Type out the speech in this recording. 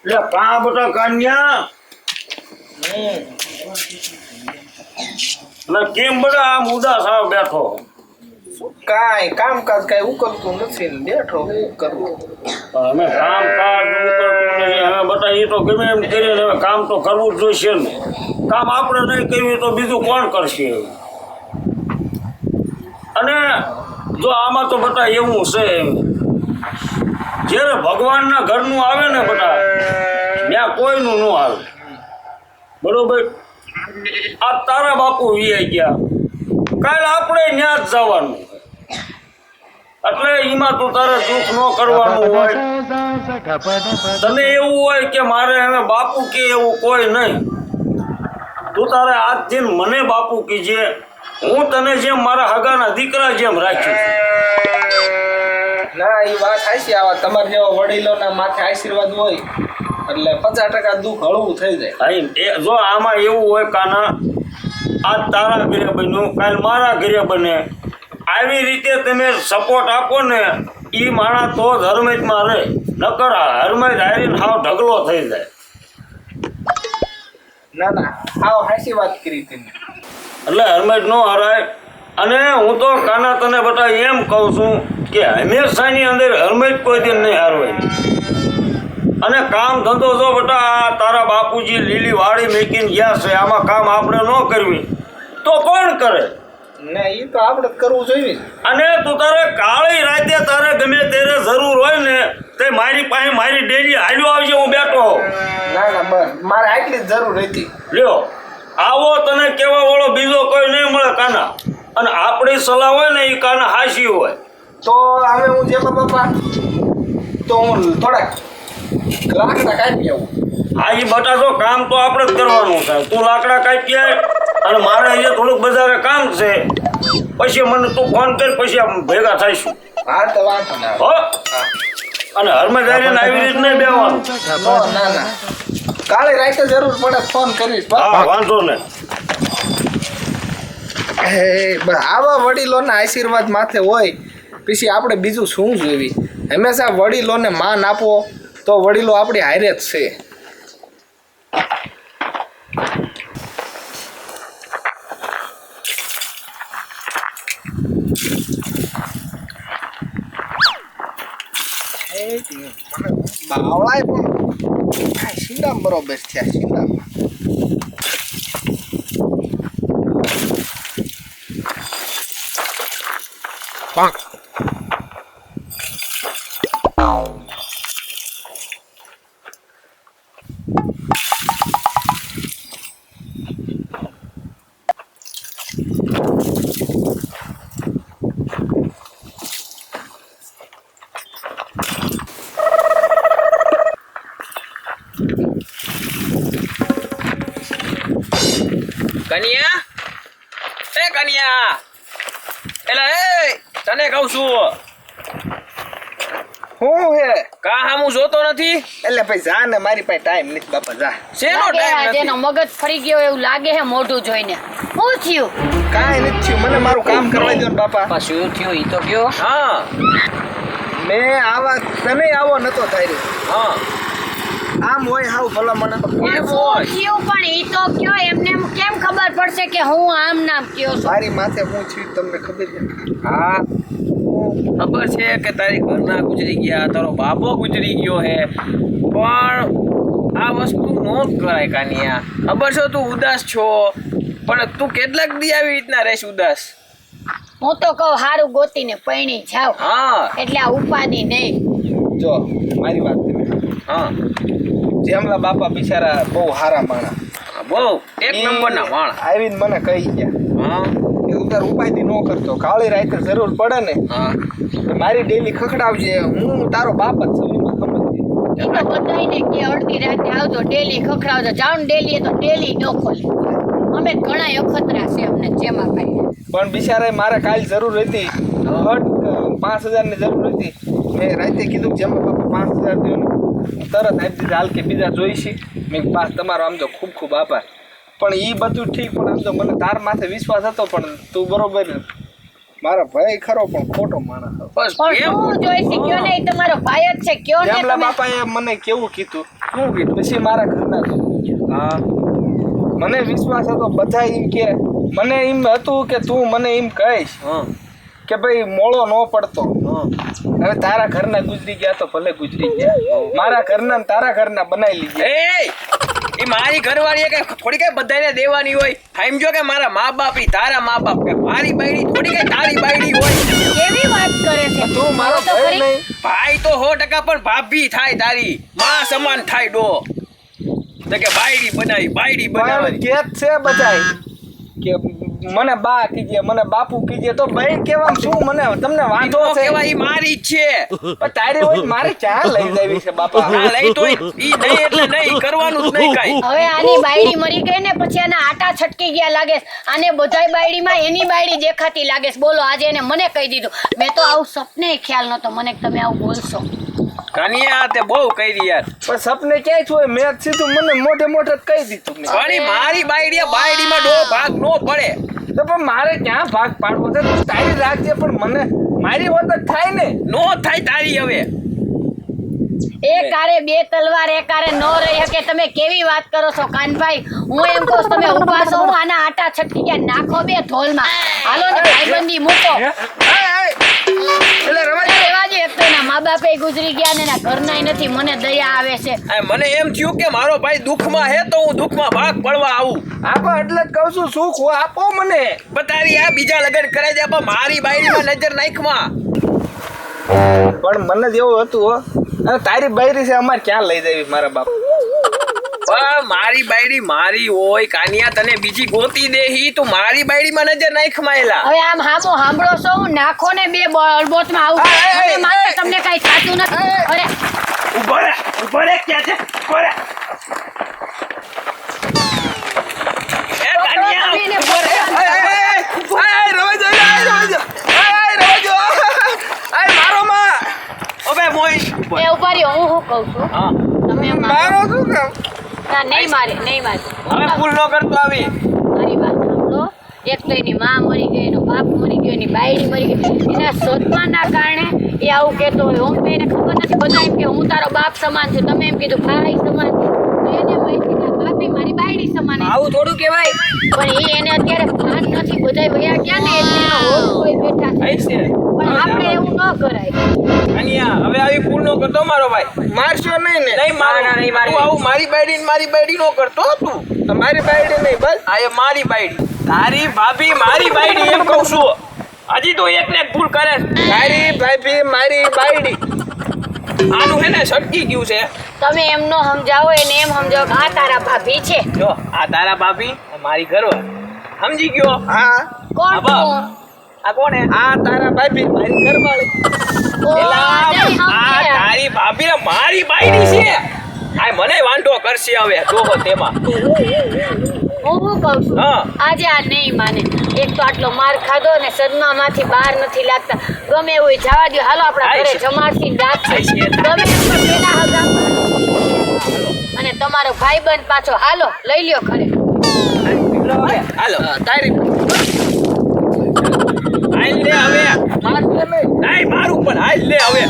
લે કા બટા કાન્યા લે કેમ બટા આમ ઉદાસ આવ બેઠો કાંઈ કામકાજ કાંઈ ઉકલતું નથી ને બેઠો શું કરવું અમે કામકાજ ઉકલતું નથી હવે બટા એ તો ગમે એમ કરીને હવે કામ તો કરવું જ જોઈશે ને કામ આપણે નહીં કર્યું તો બીજું કોણ કરશે અને જો આમાં તો બટા એવું છે જ્યારે ભગવાનના ઘરનું આવે ને બટા ત્યાં કોઈનું ન આવે બરોબર આ તારા બાપુ વીઆઈ ગયા કાલે આપણે ત્યાં જ જવાનું એટલે એમાં તું તારે દુઃખ ન કરવાનું હોય તને એવું હોય કે મારે હવે બાપુ કે એવું કોઈ નહીં તું તારે આજથી મને બાપુ કીજે હું તને જેમ મારા હગાના દીકરા જેમ રાખ્યું ના એ વાત હાચી આવા તમારા જેવા વડીલોના માથે આશીર્વાદ હોય એટલે 50% દુઃખ હળવું થઈ જાય જો આમાં એવું હોય કાના આજ તારા ઘરે બન્યું કાલ મારા ઘરે બને આવી રીતે તમે સપોર્ટ આપો ને એ માણસ તો જ હરમેજમાં રહે નકર હરમેજ હારીને હાવ ઢગલો થઈ જાય ના ના હાવ હાચી વાત કરી તમે એટલે હરમેજ ન હરાય અને હું તો કાના તને બતા એમ કહું છું કે હંમેશાની અંદર હરમેજ કોઈ દિન નહીં હારવાય અને કામ ધંધો જો બટા તારા બાપુજી લીલી વાડી મેકીને ગયા છે આમાં કામ આપણે ન કરવી તો કોણ કરે ના એ તો આપણે કરવું જોઈએ અને તું તારે કાળી રાતે તારે ગમે ત્યારે જરૂર હોય ને તે મારી પાસે મારી ડેલી હાલ્યો આવજે હું બેઠો ના ના બસ મારે આટલી જ જરૂર હતી લ્યો આવો તને કહેવા વાળો બીજો કોઈ નહીં મળે કાના અને આપણી સલાહ હોય ને એ કાના હાસી હોય તો હવે હું જેમાં બાપા તો હું થોડાક લાકડા કાપી આવું હા એ બટાસો કામ તો આપણે જ કરવાનું છે તું લાકડા કાપી આય અને મારે અહીંયા થોડુંક બજારે કામ છે પછી મને તું ફોન કર પછી આમ ભેગા થઈશું હા તો વાંધો ના હો અને હરમેદારીને આવી રીત નહીં બેવાનું ના ના કાલે રાતે જરૂર પડે ફોન કરીશ હા વાંધો નહીં આવા વડીલોના આશીર્વાદ માથે હોય પછી આપણે બીજું શું જોઈવી હંમેશા વડીલોને માન આપો તો વડીલો આપણી હારે જ છે બાવળાય પણ શીંડામ બરોબર થયા શીંડામ કન્યા એ કન્યા એલા એ તને કહું છું હું હે કા હામું જોતો નથી એટલે ભાઈ જા ને મારી પાસે ટાઈમ નથી બાપા જા શેનો ટાઈમ નથી જેનો મગજ ફરી ગયો એવું લાગે છે મોઢું જોઈને શું થયું કાંઈ નથી થયું મને મારું કામ કરવા દો ને બાપા શું થયું ઈ તો કયો હા મેં આવા તને આવો નતો ધાર્યો હા આમ હોય હાવ ભલા મને તો એ શું હોય થયું પણ ઈ તો કયો એમને એમ કેમ ખબર પડશે કે હું આમ નામ કયો છું મારી માથે હું છું તમને ખબર છે હા ખબર છે કે તારી ઘરના ગુજરી ગયા તારો બાપો ગુજરી ગયો હે પણ આ વસ્તુ નો જ કરાય કાનિયા ખબર છે તું ઉદાસ છો પણ તું કેટલાક દી આવી રીતના રહેશ ઉદાસ હું તો કહું હારું ગોતીને પૈણી જાવ હા એટલે આ ઉપાધિ નહીં જો મારી વાત તમે હા જેમલા બાપા બિચારા બહુ હારા માણા બહુ એક નંબરના વાણ આવીને મને કહી ગયા હા કે ઉતાર ઉપાયથી ન કરતો કાળી રાતે જરૂર પડે ને હા તો મારી ડેલી ખખડાવજે હું તારો બાપ જ છું એમાં સમજજે ઈ તો બધાયને કે અડધી રાતે આવજો ડેલી ખખડાવજો જાવ ને ડેલી તો ડેલી ન ખોલે અમે ઘણા અખતરા છે અમને જેમાં ભાઈ પણ બિચારાએ મારે કાલ જરૂર હતી હટ 5000 ની જરૂર હતી મેં રાતે કીધું કે જેમાં બાપા 5000 દો તરત આપી દીધા હાલ કે બીજા જોઈશી મેં પાસ તમારો આમ તો ખૂબ ખૂબ આભાર પણ એ બધું ઠીક પણ આમ તો મને તાર માથે વિશ્વાસ હતો પણ તું બરોબર મારો ભાઈ ખરો પણ ખોટો માણસ હતો બસ પણ કેમ શું જોઈ છે કયો ને ઈ તમારો ભાઈ જ છે કયો ને જેમલા તમે બાપાએ મને કેવું કીધું શું કીધું પછી મારા ઘરના કીધું. હા મને વિશ્વાસ હતો બધા એમ કે મને એમ હતું કે તું મને એમ કહીશ હા કે ભાઈ મોળો ન પડતો. હા હવે તારા ઘરના ગુજરી ગયા તો ભલે ગુજરી ગયા, મારા ઘરના ને તારા ઘરના બનાવી લીધા. એ મારી ઘરવાળી કે થોડી કઈ બધાને દેવાની હોય. સમજો કે મારા મા બાપ ઈ તારા મા બાપ કે મારી બાયડી થોડી કઈ તારી બાયડી હોય. કેવી વાત કરે છે તું મારો તો ભાઈ ખરી. નહીં. ભાઈ તો 100% પણ ભાભી થાય તારી માં સમાન થાય ડો. તો કે બાયડી બનાવી બાયડી પણ બનાવવાની. કેત છે બધાય કે મને બા કીજે મને બાપુ કીજે તો ભાઈ કેવા શું મને તમને ઈ વાંધો તો છે? કેવાય ઈ મારી જ છે. પણ તારી હોય તો મારે ક્યાં લઈ જાવી છે બાપા? ના લઈ તોય ઈ નહીં એટલે નહીં કરવાનું જ નહીં કાઈ. હવે આની બાયડી મરી ગઈ ને પછી આના આટા છટકી ગયા લાગે છે. આને બધાય બાયડીમાં એની બાયડી દેખાતી લાગે છે. બોલો આજે એને મને કહી દીધું. મેં તો આવું સપને ખ્યાલ નતો મને કે તમે આવું બોલશો. કાનિયા તે બહુ કરી યાર. પણ સપને ક્યાંય છું મેં જ સીધું મને મોઢે મોઢે જ કહી દીધું મેં. પણ ઈ મારી બાયડી બાયડીમાં ડો ભાગ નો પડે. તો પણ મારે ક્યાં ભાગ પાડવો છે? તું તારી રાખજે પણ મને મારી વાત જ થાય ને. નો થાય તારી હવે. એક આરે બે તલવાર એક આરે નો રહી શકે. તમે કેવી વાત કરો છો કાનભાઈ? હું એમ કહું છું, તમે ઉભા છો આના આટા છટકી ગયા નાખો બે ધોલમાં. હાલો ને ભાઈબંધી મૂકો. એટલે રવા રહેવા દે. એક તો એના મા બાપે ગુજરી ગયા ને એના ઘરનાય નથી. મને દયા આવે છે. આ મને એમ થયું કે મારો ભાઈ દુઃખમાં હે તો હું દુઃખમાં ભાગ પડવા આવું. આપો એટલે જ કહું છું સુખ હોય આપો મને. પણ તારી આ બીજા લગન કરાઈ દે પણ મારી બાયડીમાં નજર નાખમાં. પણ મને જ એવું હતું હો. અને તારી બાયરી છે અમારે ક્યાં લઈ જાવી મારા બાપ? પણ મારી બાયડી મારી હોય કાનિયા તને બીજી ગોતી દેહી તું મારી બાયડીમાં નજર નાખમાં એલા. હવે આમ હામો હાંભળો છો હું નાખો ને બે બોલબોટમાં આવું. મને માથે તમને કઈ થાતું નથી. અરે ઉભો રે ક્યાં છે ઉભો રે. એ કાનિયા તમે એને ઉભો રે. મારો માં ઓબે મોઈ ઉભો રે. એ ઉભા રહ્યો. હું શું કહું છું હા તમે મારો શું કામ? ના નહીં મારે નહીં મારે. હવે ભૂલ ન કરતો આવી. મારી વાત સાંભળો. એક તો એની માં મરી ગઈ, એનો બાપ મરી ગયો, એની બાયડી મરી ગઈ. એના સદમાના કારણે એ આવું કહેતો હોય. હું તો એને ખબર નથી. બધા એમ કે હું તારો બાપ સમાન છું. તમે એમ કીધું ભાઈ સમાન છે. તો એને માહિતી ના બાપે મારી બાયડી સમાન છે. આવું થોડું કહેવાય. પણ એને અત્યારે ભાન નથી. બધાય વયા ગયા ને એટલે એનો હોશ કોઈ બેઠા છે. આઈ છે પણ આપણે એવું ન કરાય. કાનિયા હવે આવી ભૂલ ન કરતો મારો ભાઈ. મારશો નહીં ને? નહીં મારો નહીં મારી. તું આવું મારી બાયડી નો કરતો તું. તમારી બાયડી નહીં બસ. આ એ મારી બાયડી. તારી ભાભી મારી બાયડી એમ કહું છું. હજી તો એક ને એક ભૂલ કરે છે. તારી ભાભી મારી બાયડી. આનું હે ને છટકી ગયું છે. તમે એમ નો સમજાવો એને એમ સમજાવો કે આ તારા ભાભી છે. જો આ તારા ભાભી આ મારી ઘરવાળી. સમજી ગયો? હા કોણ આબા. તું? આ કોણ હે? આ તારા ભાભી મારી ઘરવાળી. ઓ, એલા, નહીં આ સમજ્યા. તારી ભાભી ને મારી બાયડી છે. આ મને વાંઢો કરશે હવે જોહો તેમાં. હું શું કહું છું હા. આજે આ નહીં માને. એક તો આટલો માર ખાધો ને સદમામાંથી બહાર નથી લાગતા. ગમે એવું હોય જવા દ્યો. હાલો આપણા આય ઘરે છે. જમાડશી ને રાખશી. આય છે. ગમે એમ પણ પેલા હગા અને તમારો ભાઈબંધ પાછો હાલો લઈ લ્યો ઘરે. હાલો તારી હાલ લે હવે. મારશે નહીં. નહીં મારું પણ હાલ લે હવે.